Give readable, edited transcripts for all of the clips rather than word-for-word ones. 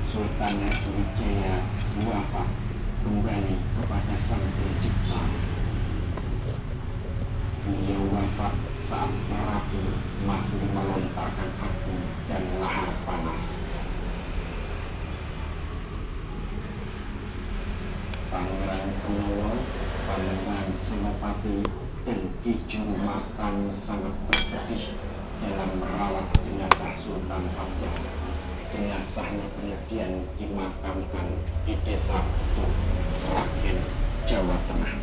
Sultan Hadiwijaya wafat kembali kepada Sang Pencipta. Beliau wafat saat Merapi masih melontarkan api dan lahar panas. Pangeran Kenowo, Pangeran Senopati, dan Ki Jurumakan sangat bersedih dalam merawat jenazah Sultan Padjah. Jenazahnya kemudian dimakamkan di Desa Butuh, Sragen, Jawa Tengah.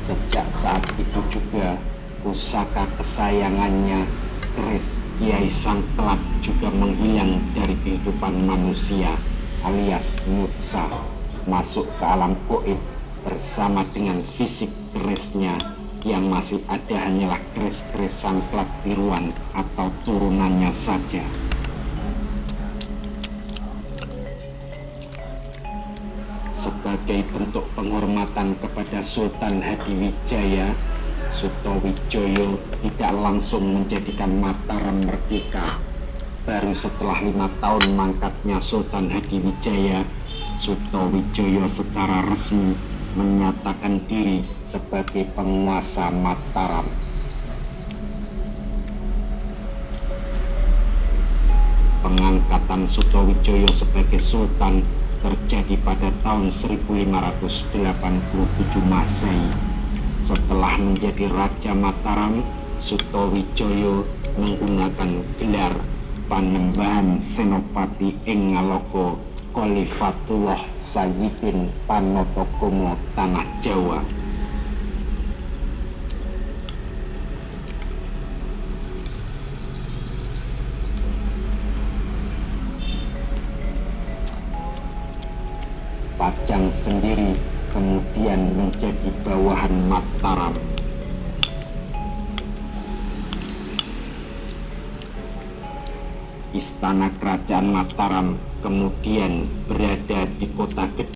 Sejak saat itu juga pusaka kesayangannya, keris Kiai Sangklap, juga menghilang dari kehidupan manusia alias mutsa, masuk ke alam goib bersama dengan fisik kerisnya yang masih ada hanyalah keris-keris Sangklap tiruan atau turunannya saja. Sebagai bentuk penghormatan kepada Sultan Hadiwijaya, Sutowijoyo tidak langsung menjadikan Mataram merdeka. Baru setelah 5 tahun mangkatnya Sultan Hadiwijaya, Sutowijoyo secara resmi menyatakan diri sebagai penguasa Mataram. Pengangkatan Sutowijoyo sebagai Sultan terjadi pada tahun 1587 Masehi. Setelah menjadi Raja Mataram, Sutowijoyo menggunakan gelar Panembahan Senopati ing Ngaloka Khalifatullah Sayyidin Panotokomo Tanah Jawa. Pajang sendiri kemudian menjadi bawahan Mataram. Istana Kerajaan Mataram kemudian berada di Kota Gede.